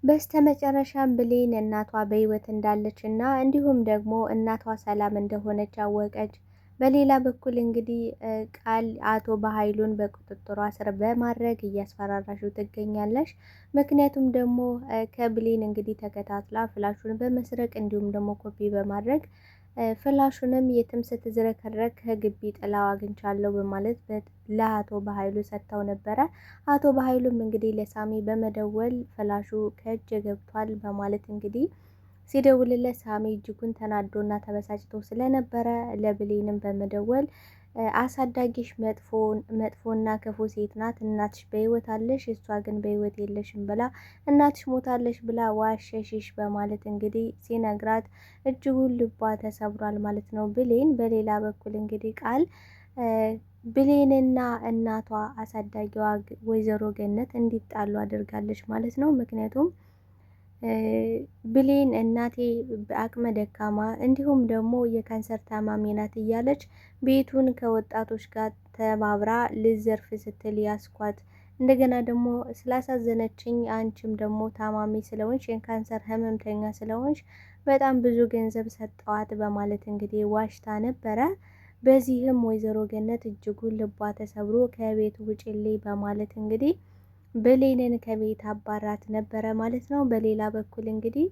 በስተመጨረሻም ብሌን እናቷ በህይወት እንዳለች እና እንዲሁም ደግሞ እናቷ ሰላም እንደሆነች አወቀች። በሌላ በኩል እንግዲህ ቃል አቶ በኃይሉን በቁጥጥሯ ስር በማድረግ እያስፈራራሽው ትገኛለች። ምክንያቱም ደግሞ ከብሌን እንግዲህ ተከታትላ ፍላሹን በመስረቅ እንዲሁም ደግሞ ኮፒ በማድረግ ፍላሹንም የትም ስትዝረከረክ ከግቢ ጥላው አግኝቻለሁ በማለት ለአቶ በኃይሉ ሰጥተው ነበረ። አቶ በኃይሉም እንግዲህ ለሳሚ በመደወል ፍላሹ ከእጅ ገብቷል በማለት እንግዲህ ሲደውልለት ሳሚ እጅጉን ተናዶና ተበሳጭቶ ስለነበረ ለብሌንም በመደወል አሳዳጊሽ መጥፎና ክፉ ሴት ናት፣ እናትሽ በህይወት አለሽ፣ እሷ ግን በህይወት የለሽም ብላ እናትሽ ሞታለሽ ብላ ዋሸሽሽ በማለት እንግዲህ ሲነግራት እጅጉን ልቧ ተሰብሯል ማለት ነው ብሌን። በሌላ በኩል እንግዲህ ቃል ብሌንና እናቷ አሳዳጊዋ ወይዘሮ ገነት እንዲጣሉ አድርጋለች ማለት ነው። ምክንያቱም ብሌን እናቴ በአቅመ ደካማ እንዲሁም ደግሞ የካንሰር ታማሚ ናት እያለች ቤቱን ከወጣቶች ጋር ተባብራ ልዘርፍ ስትል ያስኳት፣ እንደገና ደግሞ ስላሳዘነችኝ አንቺም ደግሞ ታማሚ ስለሆንሽ የካንሰር ህመምተኛ ስለሆንሽ በጣም ብዙ ገንዘብ ሰጠዋት በማለት እንግዲህ ዋሽታ ነበረ። በዚህም ወይዘሮ ገነት እጅጉን ልቧ ተሰብሮ ከቤት ውጭልኝ በማለት እንግዲህ ብሌንን ከቤት አባራት ነበረ ማለት ነው። በሌላ በኩል እንግዲህ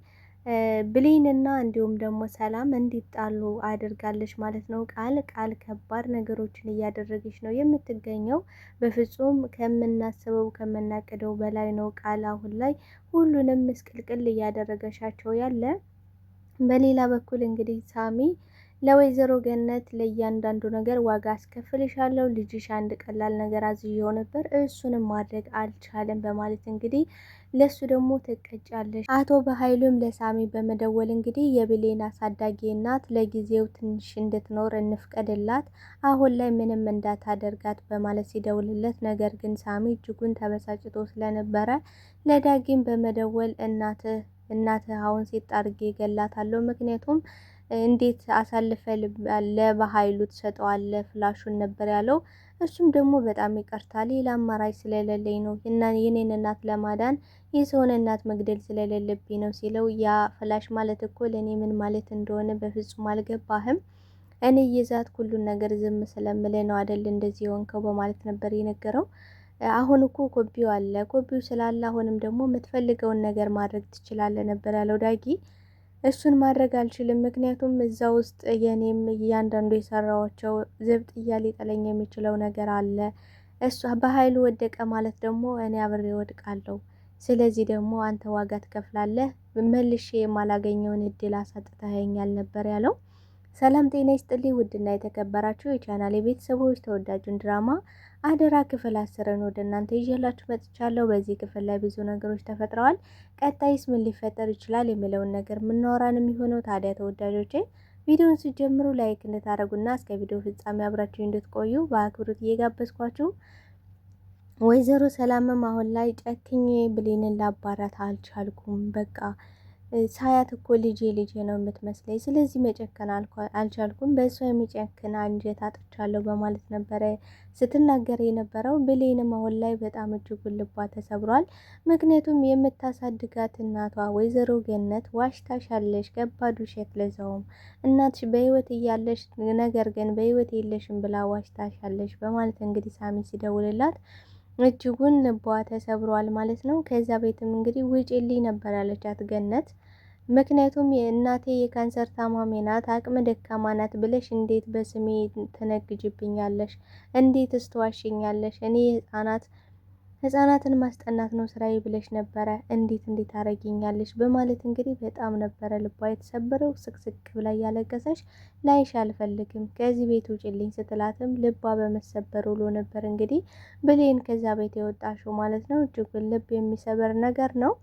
ብሌንና እንዲሁም ደግሞ ሰላም እንዲጣሉ አድርጋለች ማለት ነው። ቃል ከባድ ነገሮችን እያደረገች ነው የምትገኘው። በፍጹም ከምናስበው ከምናቅደው በላይ ነው ቃል አሁን ላይ ሁሉንም ምስቅልቅል እያደረገሻቸው ያለ። በሌላ በኩል እንግዲህ ሳሚ ለወይዘሮ ገነት ለእያንዳንዱ ነገር ዋጋ አስከፍልሻለሁ፣ ልጅሽ አንድ ቀላል ነገር አዝዤው ነበር እሱንም ማድረግ አልቻለም በማለት እንግዲህ ለሱ ደግሞ ትቀጫለሽ። አቶ በኃይሉም ለሳሚ በመደወል እንግዲህ የብሌን አሳዳጊ እናት ለጊዜው ትንሽ እንድትኖር እንፍቀድላት፣ አሁን ላይ ምንም እንዳታደርጋት በማለት ሲደውልለት፣ ነገር ግን ሳሚ እጅጉን ተበሳጭቶ ስለነበረ ለዳጊም በመደወል እናትህ አሁን ሴት አድርጌ ገላታለሁ፣ ምክንያቱም እንዴት አሳልፈ ለበኃይሉ ትሰጠዋለህ ፍላሹን ነበር ያለው። እሱም ደግሞ በጣም ይቅርታ ሌላ አማራጭ ስለሌለኝ ነው እና የኔን እናት ለማዳን የሰውን እናት መግደል ስለሌለብኝ ነው ሲለው፣ ያ ፍላሽ ማለት እኮ ለእኔ ምን ማለት እንደሆነ በፍጹም አልገባህም፣ እኔ የዛት ሁሉን ነገር ዝም ስለምልህ ነው አደል እንደዚህ የሆንከው በማለት ነበር የነገረው። አሁን እኮ ኮፒው አለ፣ ኮፒው ስላለ አሁንም ደግሞ የምትፈልገውን ነገር ማድረግ ትችላለህ ነበር ያለው ዳጊ። እሱን ማድረግ አልችልም፣ ምክንያቱም እዛ ውስጥ የኔም እያንዳንዱ የሰራዋቸው ዘብጥያ ሊጥለኝ የሚችለው ነገር አለ። እሷ በኃይሉ ወደቀ ማለት ደግሞ እኔ አብሬ ወድቃለሁ። ስለዚህ ደግሞ አንተ ዋጋ ትከፍላለህ፣ መልሼ የማላገኘውን እድል አሳጥተኸኛል ነበር ያለው። ሰላም ጤና ይስጥልኝ ውድና የተከበራችሁ የቻናሌ ቤተሰቦች፣ ተወዳጁን ድራማ አደራ ክፍል 10ን ወደ እናንተ ይዤላችሁ መጥቻለሁ። በዚህ ክፍል ላይ ብዙ ነገሮች ተፈጥረዋል። ቀጣይስ ምን ሊፈጠር ይችላል የሚለውን ነገር የምናወራን የሚሆነው። ታዲያ ተወዳጆቼ ቪዲዮውን ሲጀምሩ ላይክ እንድታደርጉና እስከ ቪዲዮ ፍጻሜ አብራችሁ እንድትቆዩ በአክብሮት እየጋበዝኳችሁ፣ ወይዘሮ ሰላምም አሁን ላይ ጨክኜ ብሌንን ላባራት አልቻልኩም፣ በቃ ሳያት እኮ ልጄ ነው የምትመስለኝ፣ ስለዚህ መጨከን አልቻልኩም፣ በእሷ የሚጨክን አንጀት አጥቻለሁ በማለት ነበረ ስትናገር የነበረው። ብሌንም አሁን ላይ በጣም እጅጉን ልቧ ተሰብሯል። ምክንያቱም የምታሳድጋት እናቷ ወይዘሮ ገነት ዋሽታሻለሽ፣ ከባድ ውሸት፣ ለዛውም እናትሽ በህይወት እያለሽ ነገር ግን በህይወት የለሽም ብላ ዋሽታሻለሽ በማለት እንግዲህ ሳሚ ሲደውልላት እጅጉን ልቧ ተሰብሯል ማለት ነው። ከዛ ቤትም እንግዲህ ውጪልኝ ነበር ያለቻት ገነት። ምክንያቱም የእናቴ የካንሰር ታማሚ ናት፣ አቅመ ደካማ ናት ብለሽ እንዴት በስሜ ትነግጅብኛለሽ? እንዴት እስተዋሽኛለሽ? እኔ ህፃናትን ማስጠናት ነው ስራዬ ብለሽ ነበረ፣ እንዴት አረጊኛለሽ? በማለት እንግዲህ በጣም ነበረ ልቧ የተሰበረው። ስቅስቅ ብላ እያለቀሰች ላይሽ አልፈልግም ከዚህ ቤት ውጭልኝ ስትላትም ልቧ በመሰበር ውሎ ነበር እንግዲህ ብሌን ከዛ ቤት የወጣሽው ማለት ነው። እጅጉን ልብ የሚሰበር ነገር ነው።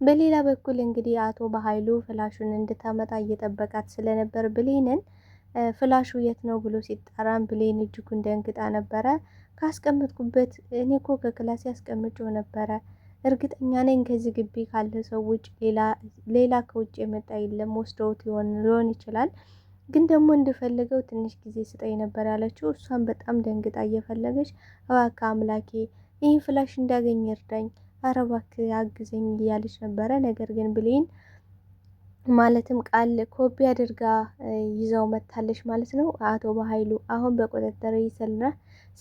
በሌላ በኩል እንግዲህ አቶ በኃይሉ ፍላሹን እንድታመጣ እየጠበቃት ስለነበር ብሌንን ፍላሹ የት ነው ብሎ ሲጣራም ብሌን እጅጉን ደንግጣ ነበረ። ካስቀመጥኩበት እኔ እኮ ከክላስ ያስቀምጬው ነበረ፣ እርግጠኛ ነኝ ከዚህ ግቢ ካለ ሰው ውጭ ሌላ ከውጭ የመጣ የለም፣ ወስደውት ሊሆን ይችላል፣ ግን ደግሞ እንድፈልገው ትንሽ ጊዜ ስጠኝ ነበር ያለችው። እሷን በጣም ደንግጣ እየፈለገች እባክህ አምላኬ ይህ ፍላሽ እንዳገኝ እርዳኝ፣ ኧረ እባክህ አግዘኝ እያለች ነበረ። ነገር ግን ብሌን ማለትም ቃል ኮፒ አድርጋ ይዘው መታለች ማለት ነው። አቶ በኃይሉ አሁን በቁጥጥር ስር ነህ።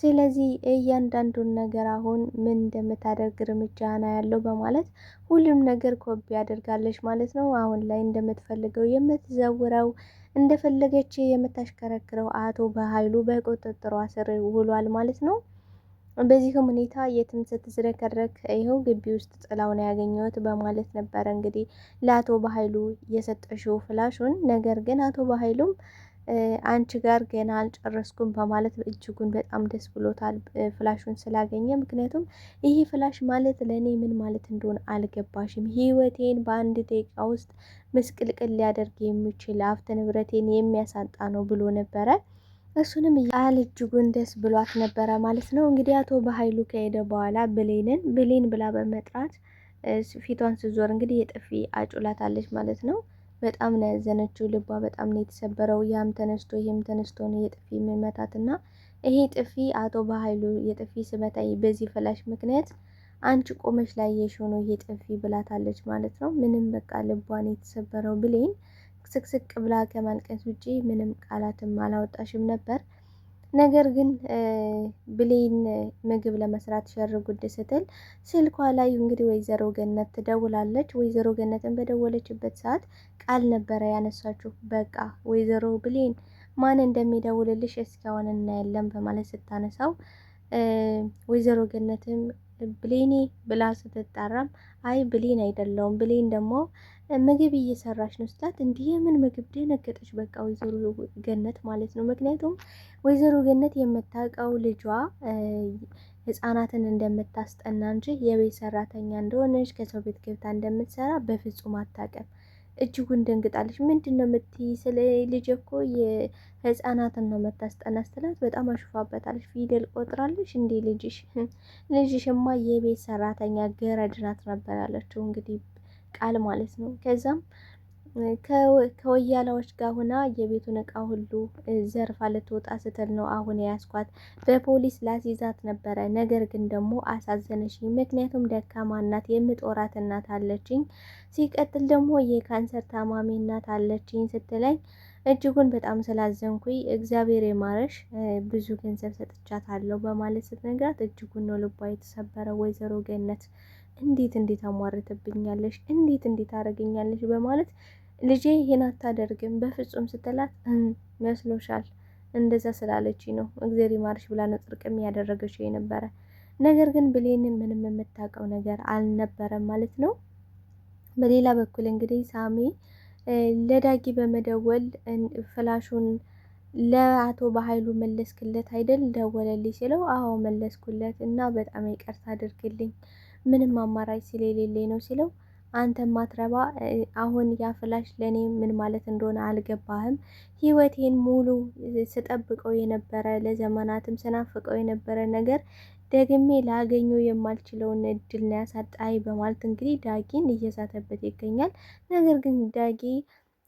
ስለዚህ እያንዳንዱን ነገር አሁን ምን እንደምታደርግ እርምጃ ና ያለው በማለት ሁሉም ነገር ኮፒ አድርጋለች ማለት ነው። አሁን ላይ እንደምትፈልገው የምትዘውረው እንደፈለገች የምታሽከረክረው አቶ በኃይሉ በቁጥጥሯ ስር ውሏል ማለት ነው። በዚህም ሁኔታ የትም ስትዝረከረክ ይኸው ግቢ ውስጥ ጥላው ነው ያገኘሁት በማለት ነበረ እንግዲህ ለአቶ በኃይሉ የሰጠሽው ፍላሹን። ነገር ግን አቶ በኃይሉም አንቺ ጋር ገና አልጨረስኩም በማለት እጅጉን በጣም ደስ ብሎታል ፍላሹን ስላገኘ። ምክንያቱም ይህ ፍላሽ ማለት ለእኔ ምን ማለት እንደሆነ አልገባሽም፣ ህይወቴን በአንድ ደቂቃ ውስጥ ምስቅልቅል ሊያደርግ የሚችል ሀብት ንብረቴን የሚያሳጣ ነው ብሎ ነበረ። እሱንም ቃል እጅጉን ደስ ብሏት ነበረ ማለት ነው። እንግዲህ አቶ በኃይሉ ከሄደ በኋላ ብሌን ብላ በመጥራት ፊቷን ስዞር እንግዲህ የጥፊ አጩላታለች ማለት ነው። በጣም ነው ያዘነችው፣ ልቧ በጣም ነው የተሰበረው። ያም ተነስቶ ይህም ተነስቶ ነው የጥፊ የሚመታት እና ይሄ ጥፊ አቶ በኃይሉ የጥፊ ስመታይ በዚህ ፍላሽ ምክንያት አንቺ ቆመሽ ላይ የሾ ነው ይሄ ጥፊ ብላታለች ማለት ነው። ምንም በቃ ልቧን የተሰበረው ብሌን ስቅስቅ ብላ ከማልቀስ ውጪ ምንም ቃላትም አላወጣሽም ነበር። ነገር ግን ብሌን ምግብ ለመስራት ሸር ጉድ ስትል ስልኳ ላይ እንግዲህ ወይዘሮ ገነት ትደውላለች። ወይዘሮ ገነትን በደወለችበት ሰዓት ቃል ነበረ ያነሳችሁ። በቃ ወይዘሮ ብሌን ማን እንደሚደውልልሽ እስካሁን እናያለን በማለት ስታነሳው ወይዘሮ ገነትም ብሌኒ ብላ ስትጣራም አይ ብሌን አይደለውም፣ ብሌን ደግሞ ምግብ እየሰራች ነው ስላት፣ እንዲህ የምን ምግብ? ደነገጠች በቃ ወይዘሮ ገነት ማለት ነው። ምክንያቱም ወይዘሮ ገነት የምታውቀው ልጇ ህፃናትን እንደምታስጠና እንጂ የቤት ሰራተኛ እንደሆነች ከሰው ቤት ገብታ እንደምትሰራ በፍጹም አታውቅም። እጅጉን ደንግጣለች። ምንድን ነው የምትይ? ስለ ልጅ እኮ የህፃናትን ነው የምታስጠና ስትላት በጣም አሽፋበታለች። ፊደል ቆጥራለች እንዴ ልጅሽ? ልጅሽማ የቤት ሰራተኛ ገረድ ናት ነበር ያለችው እንግዲህ ቃል ማለት ነው። ከዛም ከወያላዎች ጋር ሆና የቤቱን እቃ ሁሉ ዘርፋ ልትወጣ ስትል ነው አሁን የያዝኳት። በፖሊስ ላስይዛት ነበረ፣ ነገር ግን ደግሞ አሳዘነችኝ። ምክንያቱም ደካማ እናት፣ የምጦራት እናት አለችኝ፣ ሲቀጥል ደግሞ የካንሰር ታማሚ እናት አለችኝ ስትለኝ እጅጉን በጣም ስላዘንኩኝ እግዚአብሔር የማረሽ ብዙ ገንዘብ ሰጥቻታለሁ በማለት ስትነግራት እጅጉን ነው ልቧ የተሰበረው። ወይዘሮ ገነት እንዴት አሟርትብኛለሽ? እንዴት አረግኛለሽ? በማለት ልጄ ይሄን አታደርግም በፍጹም ስትላት መስሎሻል? እንደዛ ስላለች ነው እግዚአብሔር ይማርሽ ብላ ነው ጥርቅም ያደረገችው የነበረ። ነገር ግን ብሌን ምንም የምታውቀው ነገር አልነበረም ማለት ነው። በሌላ በኩል እንግዲህ ሳሚ ለዳጊ በመደወል ፍላሹን ለአቶ በኃይሉ መለስክለት አይደል? ደወለልኝ ሲለው አዎ መለስኩለት እና በጣም ይቅርታ አድርግልኝ ምንም አማራጭ ስለሌለኝ ነው ሲለው አንተ ማትረባ አሁን ያ ፍላሽ ለእኔ ምን ማለት እንደሆነ አልገባህም። ህይወቴን ሙሉ ስጠብቀው የነበረ ለዘመናትም ስናፍቀው የነበረ ነገር ደግሜ ላገኘው የማልችለውን እድል ነው ያሳጣኝ በማለት እንግዲህ ዳጊን እየዛተበት ይገኛል። ነገር ግን ዳጊ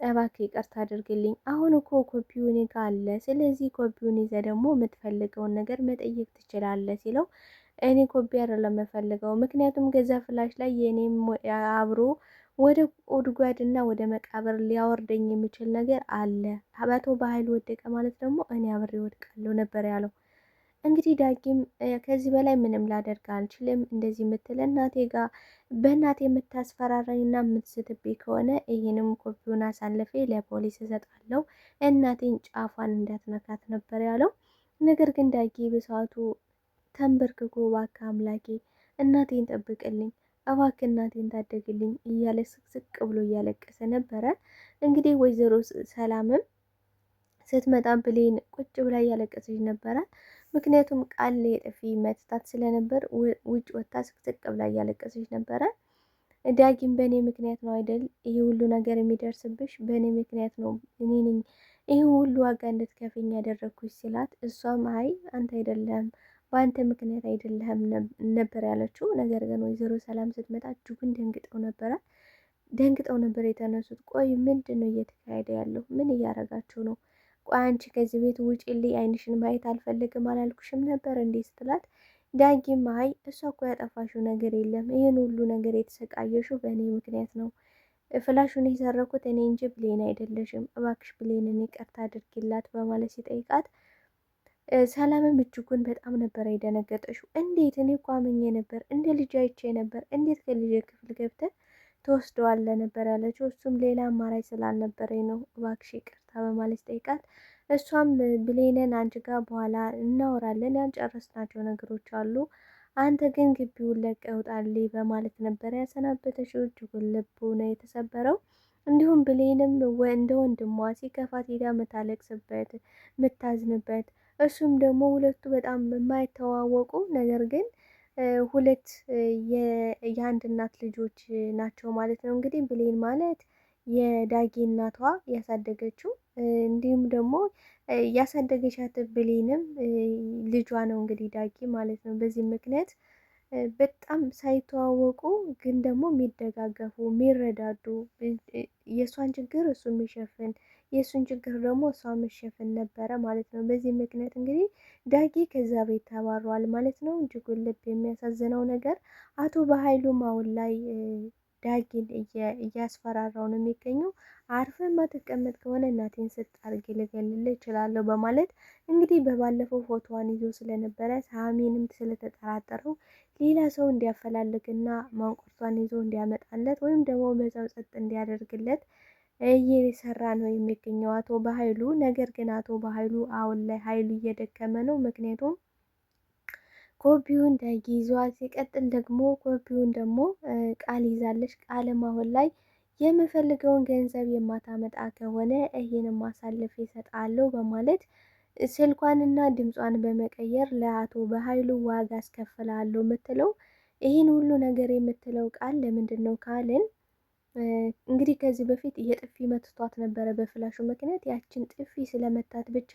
እባክህ ይቅርታ አድርግልኝ፣ አሁን እኮ ኮፒው እኔ ጋ አለ፣ ስለዚህ ኮፒውን ይዘህ ደግሞ የምትፈልገውን ነገር መጠየቅ ትችላለህ ሲለው እኔ ኮፒ አይደለም የምፈልገው፣ ምክንያቱም ገዛ ፍላሽ ላይ የእኔም አብሮ ወደ ጉድጓድ እና ወደ መቃብር ሊያወርደኝ የሚችል ነገር አለ። አቶ በኃይሉ ወደቀ ማለት ደግሞ እኔ አብሬ ወድቃለሁ ነበር ያለው። እንግዲህ ዳጊም ከዚህ በላይ ምንም ላደርግ አልችልም፣ እንደዚህ የምትል እናቴ ጋር በእናቴ የምታስፈራራኝና የምትስትብኝ ከሆነ ይህንም ኮፒውን አሳልፌ ለፖሊስ እሰጣለሁ፣ እናቴን ጫፏን እንዳትነካት ነበር ያለው። ነገር ግን ዳጊ በሰዓቱ ተንበርክኮ እባክህ አምላኬ እናቴን ጠብቅልኝ፣ እባክህ እናቴን ታደግልኝ እያለ ስቅስቅ ብሎ እያለቀሰ ነበረ። እንግዲህ ወይዘሮ ሰላምም ስትመጣ ብሌን ቁጭ ብላ እያለቀሰች ነበረ። ምክንያቱም ቃል የጥፊ መትታት ስለነበር ውጭ ወጥታ ስቅስቅ ብላ እያለቀሰች ነበረ። ዳጊም በእኔ ምክንያት ነው አይደል ይህ ሁሉ ነገር የሚደርስብሽ? በእኔ ምክንያት ነው፣ እኔ ነኝ ይህ ሁሉ ዋጋ እንድትከፍኝ ያደረግኩሽ ሲላት፣ እሷም አይ አንተ አይደለም በአንተ ምክንያት አይደለህም ነበር ያለችው። ነገር ግን ወይዘሮ ሰላም ስትመጣ እጅጉን ደንግጠው ነበር የተነሱት። ቆይ ምንድን ነው እየተካሄደ ያለው? ምን እያረጋችሁ ነው? ቆይ አንቺ ከዚህ ቤት ውጪልኝ፣ አይንሽን ማየት አልፈልግም አላልኩሽም ነበር እንዴ ስትላት፣ ዳጊም አይ እሷ እኮ ያጠፋሽው ነገር የለም፣ ይህን ሁሉ ነገር የተሰቃየሽው በእኔ ምክንያት ነው። ፍላሹን የሰረኩት እኔ እንጂ ብሌን አይደለሽም፣ እባክሽ ብሌንን ይቅርታ አድርጊላት በማለት ሲጠይቃት ሰላምም እጅጉን በጣም ነበር የደነገጠችው። እንዴት እኔ እኮ አምኜ ነበር፣ እንደ ልጅ አይቼ ነበር፣ እንዴት ከልጅ ክፍል ገብተህ ትወስደዋለህ ነበር ያለችው። እሱም ሌላ አማራጭ ስላልነበረኝ ነው እባክሽ ይቅርታ በማለት ሲጠይቃት እሷም ብሌንን አንቺ ጋር በኋላ እናወራለን ያልጨረስናቸው ነገሮች አሉ፣ አንተ ግን ግቢውን ለቀህ ውጣልኝ በማለት ነበር ያሰናበተችው። እጅጉን ልቡ ነው የተሰበረው። እንዲሁም ብሌንም እንደ ወንድሟ ሲከፋት ሄዳ የምታለቅስበት የምታዝንበት፣ እሱም ደግሞ ሁለቱ በጣም የማይተዋወቁ ነገር ግን ሁለት የአንድ እናት ልጆች ናቸው ማለት ነው። እንግዲህ ብሌን ማለት የዳጊ እናቷ ያሳደገችው እንዲሁም ደግሞ ያሳደገቻት ብሌንም ልጇ ነው እንግዲህ ዳጊ ማለት ነው። በዚህ ምክንያት በጣም ሳይተዋወቁ ግን ደግሞ የሚደጋገፉ የሚረዳዱ፣ የእሷን ችግር እሱ የሚሸፍን የእሱን ችግር ደግሞ እሷ መሸፈን ነበረ ማለት ነው። በዚህ ምክንያት እንግዲህ ዳጊ ከዛ ቤት ተባሯል ማለት ነው። እጅጉን ልብ የሚያሳዝነው ነገር አቶ በሀይሉም አሁን ላይ ዳጊን እያስፈራራው ነው የሚገኘው። አርፈ ማትቀመጥ ከሆነ እናቴን ስጥ አድርጌ ልገልልህ እችላለሁ በማለት እንግዲህ በባለፈው ፎቶዋን ይዞ ስለነበረ ሳሚንም ስለተጠራጠረው ሌላ ሰው እንዲያፈላልግና ማንቁርቷን ይዞ እንዲያመጣለት ወይም ደግሞ በዛው ጸጥ እንዲያደርግለት እየሰራ ነው የሚገኘው አቶ በሀይሉ። ነገር ግን አቶ በሀይሉ አሁን ላይ ሀይሉ እየደከመ ነው። ምክንያቱም ኮፒውን ዳጊ ይዟል። ሲቀጥል ደግሞ ኮፒውን ደግሞ ቃል ይዛለች። ቃልም አሁን ላይ የምፈልገውን ገንዘብ የማታመጣ ከሆነ ይሄንም ማሳለፍ ይሰጣለሁ በማለት ስልኳንና ድምጿን በመቀየር ለአቶ በሀይሉ ዋጋ አስከፍላለሁ የምትለው ይህን ሁሉ ነገር የምትለው ቃል ለምንድን ነው ካልን እንግዲህ ከዚህ በፊት የጥፊ መትቷት ነበረ በፍላሹ ምክንያት። ያችን ጥፊ ስለመታት ብቻ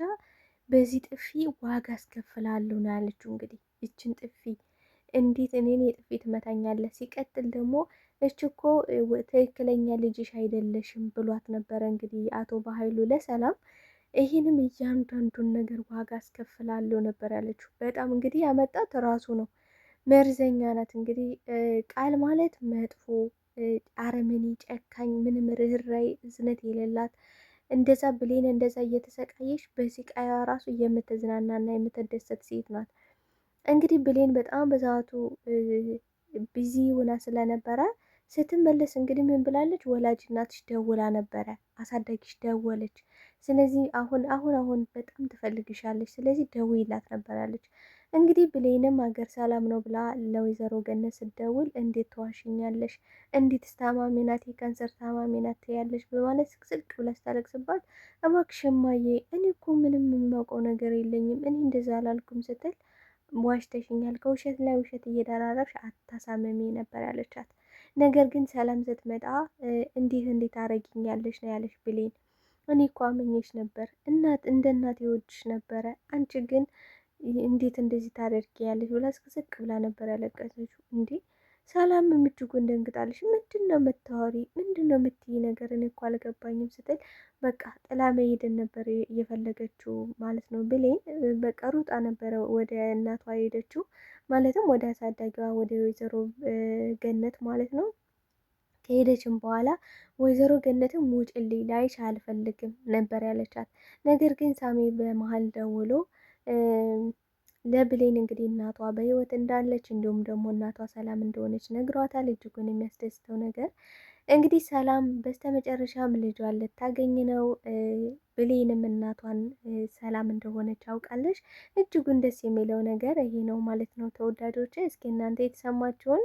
በዚህ ጥፊ ዋጋ አስከፍላለሁ ነው ያለችው። እንግዲህ ይችን ጥፊ እንዴት እኔን የጥፊ ትመታኛለህ? ሲቀጥል ደግሞ እች እኮ ትክክለኛ ልጅሽ አይደለሽም ብሏት ነበረ እንግዲህ አቶ በሀይሉ ለሰላም። ይህንም እያንዳንዱን ነገር ዋጋ አስከፍላለሁ ነበር ያለችው። በጣም እንግዲህ ያመጣት ራሱ ነው፣ መርዘኛ ናት። እንግዲህ ቃል ማለት መጥፎ አረመኔ፣ ጨካኝ፣ ምንም ርኅራኄ እዝነት የሌላት እንደዛ ብሌን እንደዛ እየተሰቃየች በስቃያ ራሱ የምትዝናናና የምትደሰት ሴት ናት። እንግዲህ ብሌን በጣም በዛቱ ቢዚ ሆና ስለነበረ ስትመለስ እንግዲህ ምን ብላለች? ወላጅ እናትሽ ደውላ ነበረ፣ አሳዳጊሽ ደወለች። ስለዚህ አሁን በጣም ትፈልግሻለች፣ ስለዚህ ደውይላት ነበራለች። እንግዲህ ብሌንም ሀገር ሰላም ነው ብላ ለወይዘሮ ገነት ስትደውል እንዴት ተዋሽኛለሽ? እንዴት ታማሚ ናት፣ የካንሰር ታማሚ ናት ያለሽ በማለት ስቅስቅ ብላ ስታለቅስባት፣ እባክሽ እማዬ እኔ እኮ ምንም የማውቀው ነገር የለኝም፣ እኔ እንደዛ አላልኩም ስትል ዋሽተሽኛል፣ ከውሸት ላይ ውሸት እየደራረብሽ አታሳመሚ ነበር ያለቻት። ነገር ግን ሰላም ስትመጣ እንዴት አረጊኛለሽ ነው ያለሽ ብሌን። እኔ እኮ አመኘሽ ነበር፣ እንደ እናት የወድሽ ነበረ፣ አንቺ ግን እንዴት እንደዚህ ታደርጊያለሽ ብላ ስቅስቅ ብላ ነበር ያለቀሰችው። እንዴ ሰላም እጅጉን ደንግጣለች። ምንድን ነው የምታወሪ? ምንድን ነው የምትይ ነገር እኔ እኮ አልገባኝም ስትል በቃ ጥላ መሄድን ነበር እየፈለገችው ማለት ነው። ብሌን በቃ ሩጣ ነበረ ወደ እናቷ ሄደችው፣ ማለትም ወደ አሳዳጊዋ ወደ ወይዘሮ ገነት ማለት ነው። ከሄደችም በኋላ ወይዘሮ ገነትም ውጭልኝ ላይሽ አልፈልግም ነበር ያለቻት። ነገር ግን ሳሚ በመሀል ደውሎ ለብሌን እንግዲህ እናቷ በህይወት እንዳለች እንዲሁም ደግሞ እናቷ ሰላም እንደሆነች ነግሯታል። እጅጉን የሚያስደስተው ነገር እንግዲህ ሰላም በስተመጨረሻም ልጇን ልታገኝ ነው። ብሌንም እናቷን ሰላም እንደሆነች አውቃለች። እጅጉን ደስ የሚለው ነገር ይሄ ነው ማለት ነው ተወዳጆች። እስኪ እናንተ የተሰማችሁን